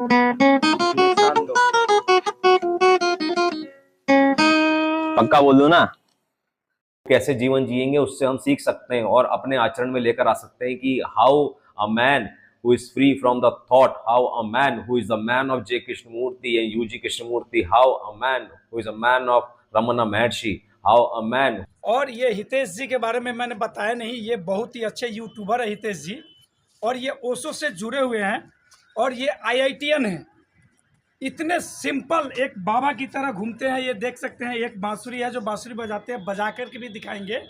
ग्लिसांडो। पक्का बोल दो ना। कैसे जीवन जिएंगे उससे हम सीख सकते हैं और अपने आचरण में लेकर आ सकते हैं कि how a man who is free from the thought, how a man who is the man of J. Krishnamurti and UG Krishnamurti, how a man who is a man of Ramana Maharshi, how a man। और ये हितेश जी के बारे में मैंने बताया नहीं, ये बहुत ही अच्छे यूट्यूबर है हितेश जी, और ये ओशो से जुड़े हुए हैं और ये IITian हैं। इतने सिंपल एक बाबा की तरह घूमते हैं, ये देख सकते हैं। एक बांसुरी है जो बांसुरी बजाते हैं, बजा कर के भी दिखाएंगे।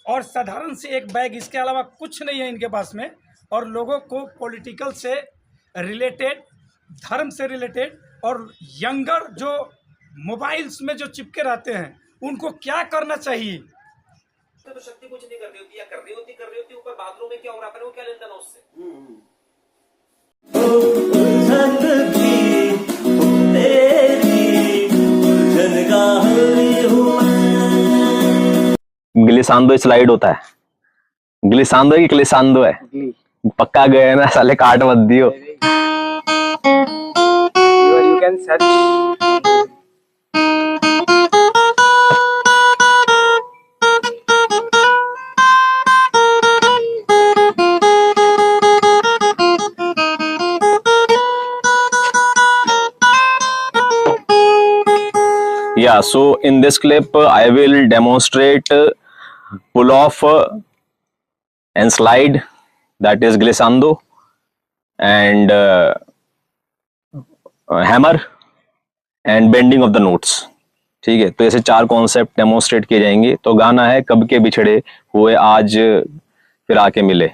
और साधारण से एक बैग, इसके अलावा कुछ नहीं है इनके पास में। और लोगों को पॉलिटिकल से रिलेटेड, धर्म से रिलेटेड, और यंगर जो मोबाइल्स में जो चिपके रहते हैं उनको क्या करना चाहिए। तो शक्ति कुछ नहीं कर रही होती, या कर रही होती ऊपर बाथरूम में क्या हो रहा है, वो क्या लेना है उससे। ग्लिसांडो स्लाइड होता है, ग्लिसांडो की ग्लिसांडो है। पक्का गए ना साले, काट मत दियो। You can search। Yeah, so in this clip I will demonstrate pull off and slide, that is glissando, and hammer and bending of the notes। ठीक है, तो ऐसे 4 कॉन्सेप्ट डेमोन्स्ट्रेट किए जाएंगे। तो गाना है कब के बिछड़े हुए आज फिर आके मिले।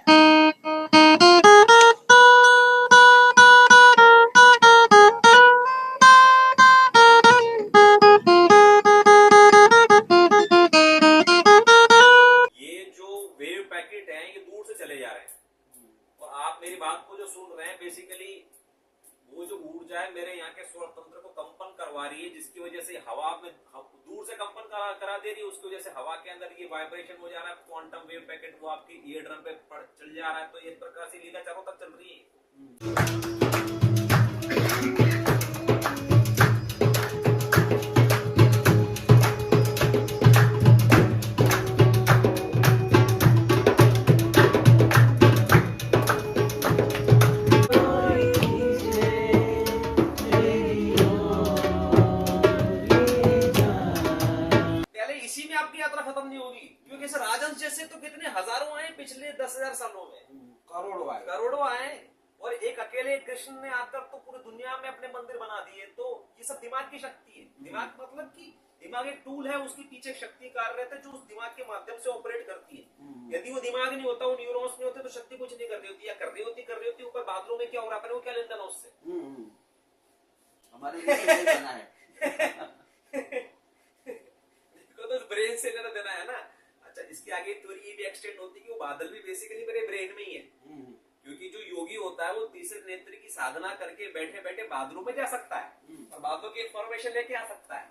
मेरी बात को जो सुन रहे हैं, बेसिकली वो जो ऊर्जा है मेरे यहाँ के स्वर तंत्र को कंपन करवा रही है, जिसकी वजह से हवा में दूर से कंपन करा दे रही है। उसकी वजह से हवा के अंदर ये वाइब्रेशन हो जा रहा है, क्वांटम वेव पैकेट वो आपकी ईयर ड्रम पे चल जा रहा है। तो एक प्रकार से लीला चारों तक चल रही है। खत्म नहीं होगी, क्योंकि इस राजंस जैसे तो कितने हजारों आए पिछले 10,000 सालों में, करोड़ों आए। और एक अकेले कृष्ण ने आकर तो पूरी दुनिया में अपने मंदिर बना दिए। तो ये सब दिमाग की शक्ति है। दिमाग मतलब कि दिमाग एक टूल है, उसकी पीछे शक्ति कार्य रहता है जो उस दिमाग के माध्यम से ऑपरेट करती है। यदि वो दिमाग नहीं होता, वो न्यूरॉन्स नहीं होते, तो शक्ति कुछ नहीं कर रही होती, या कर रही होती ऊपर बाथरूम में क्या हो रहा है, वो क्या लेना देना उससे। हमारे लिए बना है। तो ब्रेन से लेना देना है ना। अच्छा, इसके आगे थ्योरी ये भी एक्सटेंड होती है कि वो बादल भी बेसिकली मेरे ब्रेन में ही है। क्योंकि जो योगी होता है वो तीसरे नेत्र की साधना करके बैठे बैठे बादलों में जा सकता है और बादलों की इंफॉर्मेशन लेके आ सकता है।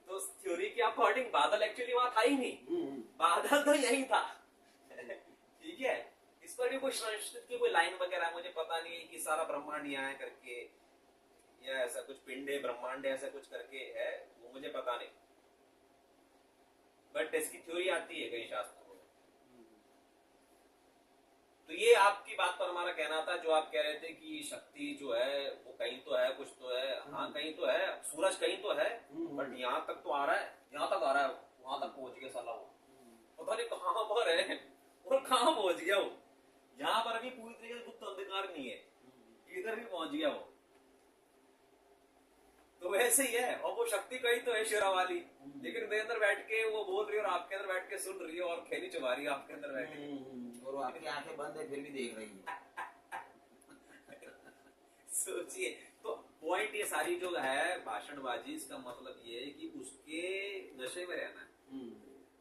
तो थ्योरी के अकॉर्डिंग बादल एक्चुअली वहां था ही नहीं, बादल तो यही था। ठीक है, इस पर भी कोई संस्कृत की कोई लाइन वगैरह मुझे पता नहीं है कि सारा ब्रह्मांड यहाँ है करके, या ऐसा कुछ पिंडे ब्रह्मांड ऐसा कुछ करके है, वो मुझे पता नहीं। बट इसकी थ्योरी आती है कई शास्त्रों में। तो ये आपकी बात पर हमारा कहना था, जो आप कह रहे थे कि शक्ति जो है वो कहीं तो है, कुछ तो है। हाँ, कहीं तो है, सूरज कहीं तो है, बट यहाँ तक तो आ रहा है, यहाँ तक आ रहा है, वहां तक पहुंच गया साला वो, पता नहीं कहाँ पर है और कहाँ पहुंच गया वो। यहाँ पर भी पूरी तरीके से गुप्त अंधकार नहीं है, इधर भी पहुंच गया वो। तो वैसे ही है, और वो शक्ति कहीं तो है शेरा वाली, लेकिन मेरे अंदर बैठ के वो बोल रही है और आपके अंदर बैठ के सुन रही है और खेली चबा रही है आपके अंदर बैठ के, और आपकी आंखें बंद है फिर भी देख रही है। सोचिए, तो पॉइंट ये सारी जो है भाषणबाजी, इसका मतलब ये है कि उसके नशे में रहना है।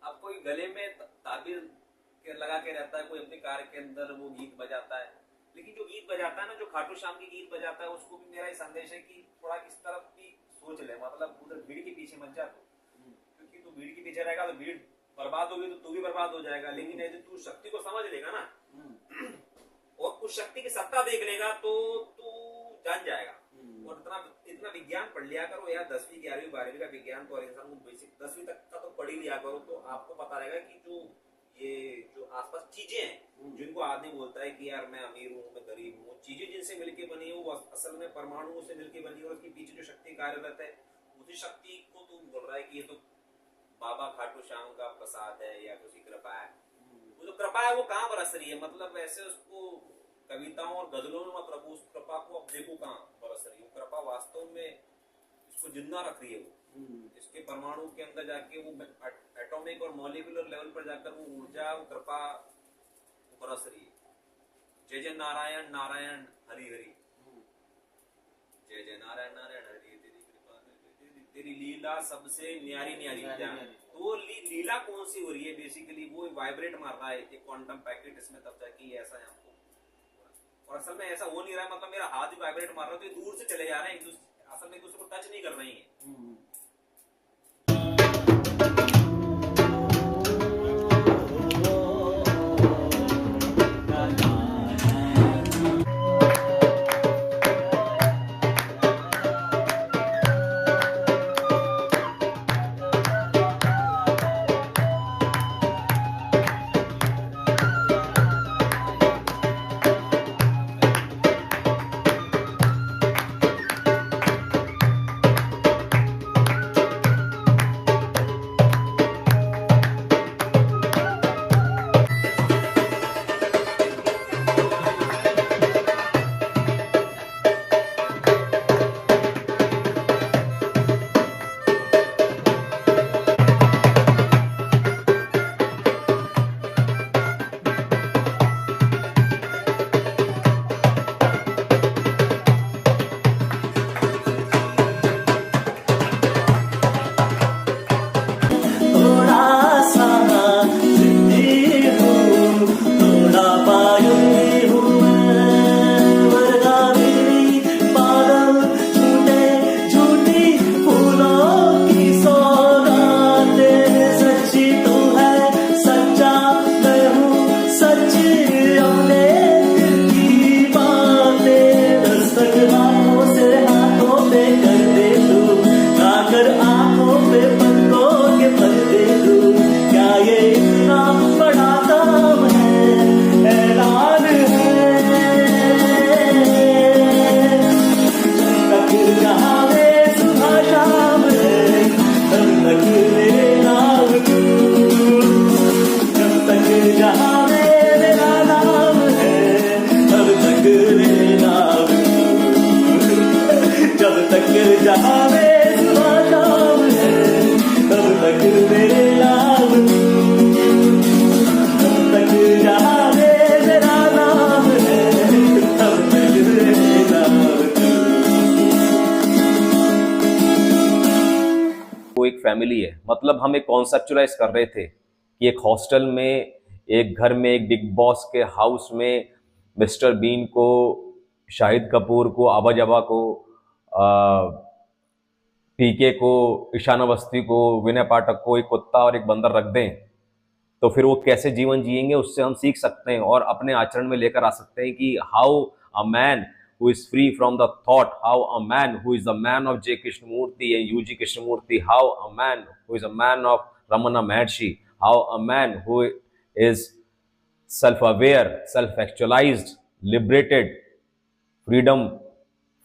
अब कोई गले में ताबीर लगा के रहता है, कोई अपनी कार के अंदर वो गीत बजाता है, लेकिन जो गीत बजाता है ना, जो खाटू श्याम की गीत बजाता है, उसको भी मेरा संदेश है कि थोड़ा इस तरफ भी सोच ले। मतलब उधर भीड़ के पीछे मत जा तू, क्योंकि तू भीड़ के पीछे रहेगा तो भीड़ बर्बाद होगी, तो तू भी बर्बाद हो जाएगा। लेकिन यदि तू शक्ति को समझ लेगा ना और उस शक्ति की सत्ता देख लेगा तो तू जान जाएगा। और विज्ञान पढ़ लिया करो यार, 10वीं 11वीं 12वीं का विज्ञान तो हर इंसान को बेसिक 10वीं तक का तो पढ़ ही लिया करो, तो आपको पता रहेगा कि जो आसपास चीजें हैं जिनको आदमी बोलता है कि यार मैं अमीर हूँ, मैं गरीब हूँ, चीजें जिनसे मिलके बनी है वो असल में परमाणुओं से मिलके बनी है, और उसके पीछे जो शक्ति कार्यरत है उसी शक्ति को तू बोल रहा है कि ये तो बाबा खाटू श्याम का प्रसाद है या उसकी कृपा है। वो जो कृपा है वो कहाँ बरस रही है, मतलब ऐसे उसको कविताओं और गजलों में मत रखो, उस कृपा को अब देखो कहाँ बरस रही है। वो कृपा वास्तव में इसको जिंदा रख रही है, वो इसके परमाणु के अंदर जाके वो एटॉमिक और मॉलिक्यूलर लेवल पर जाकर वो ऊर्जा, वो कृपा बरस रही है। जय जय नारायण नारायण हरि हरि, जय जय नारायण नारायण हरि, तेरी कृपा तेरी लीला सबसे न्यारी न्यारी जान। तो वो लीला कौन सी हो रही है, बेसिकली वो वाइब्रेट मार रहा है एक क्वांटम पैकेट इसमें, तब जाके ये ऐसा है हमको, और असल में ऐसा हो नहीं रहा है, मतलब मेरा हाथ भी वाइब्रेट मार रहा है, तो ये दूर से चले जा रहे हैं, असल में एक दूसरे को टच नहीं कर रही है। फैमिली है, मतलब हम एक कॉन्सेप्चुलाइज कर रहे थे कि एक हॉस्टल में, एक घर में, एक बिग बॉस के हाउस में मिस्टर बीन को, शाहिद कपूर को, आबा जबा को, पीके को, ईशान अवस्थी को, विनय पाठक को, एक कुत्ता और एक बंदर रख दें तो फिर वो कैसे जीवन जिएंगे उससे हम सीख सकते हैं और अपने आचरण में लेकर आ सकते हैं कि how a man who is free from the thought, how a man who is the man of J. Krishnamurti and U.G. Krishnamurti, how a man who is a man of Ramana Maharshi, how a man who is self-aware, self-actualized, liberated, freedom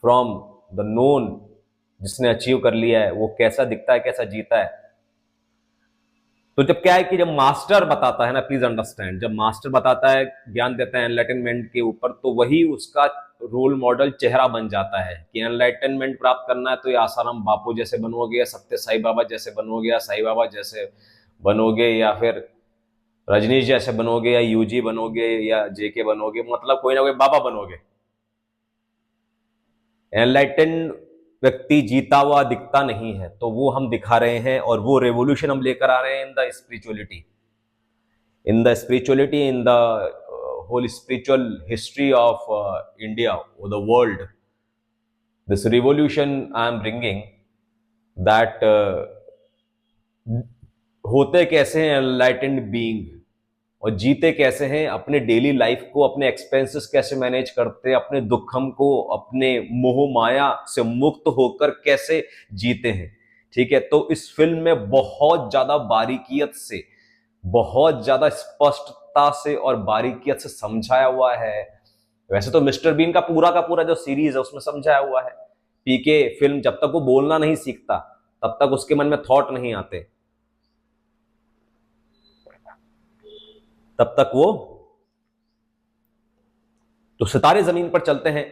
from the known, जिसने achieve कर लिया है, वो कैसा दिखता है, कैसा जीता है। तो जब क्या है कि जब मास्टर बताता है ना, प्लीज अंडरस्टैंड, जब मास्टर बताता है, ज्ञान देता है एनलाइटनमेंट के ऊपर, तो वही उसका रोल मॉडल चेहरा बन जाता है कि एनलाइटनमेंट प्राप्त करना है तो ये आसाराम बापू जैसे बनोगे, या सत्य साई बाबा जैसे बनोगे, या साई बाबा जैसे बनोगे, या फिर रजनीश जैसे बनोगे, या यूजी बनोगे, या जेके बनोगे, मतलब कोई ना कोई बाबा बनोगे। एनलाइटन व्यक्ति जीता हुआ दिखता नहीं है, तो वो हम दिखा रहे हैं और वो रेवोल्यूशन हम लेकर आ रहे हैं in the spirituality, in the whole spiritual history of India or the world. This revolution I am bringing that होते कैसे हैं enlightened being, और जीते कैसे हैं, अपने डेली लाइफ को, अपने एक्सपेंसेस कैसे मैनेज करते हैं, अपने दुखम को, अपने मोह माया से मुक्त होकर कैसे जीते हैं। ठीक है, तो इस फिल्म में बहुत ज्यादा बारीकियत से, बहुत ज्यादा स्पष्टता से और बारीकियत से समझाया हुआ है। वैसे तो मिस्टर बीन का पूरा जो सीरीज है उसमें समझाया हुआ है। पीके फिल्म जब तक वो बोलना नहीं सीखता तब तक उसके मन में थॉट नहीं आते, तब तक वो। तो सितारे जमीन पर चलते हैं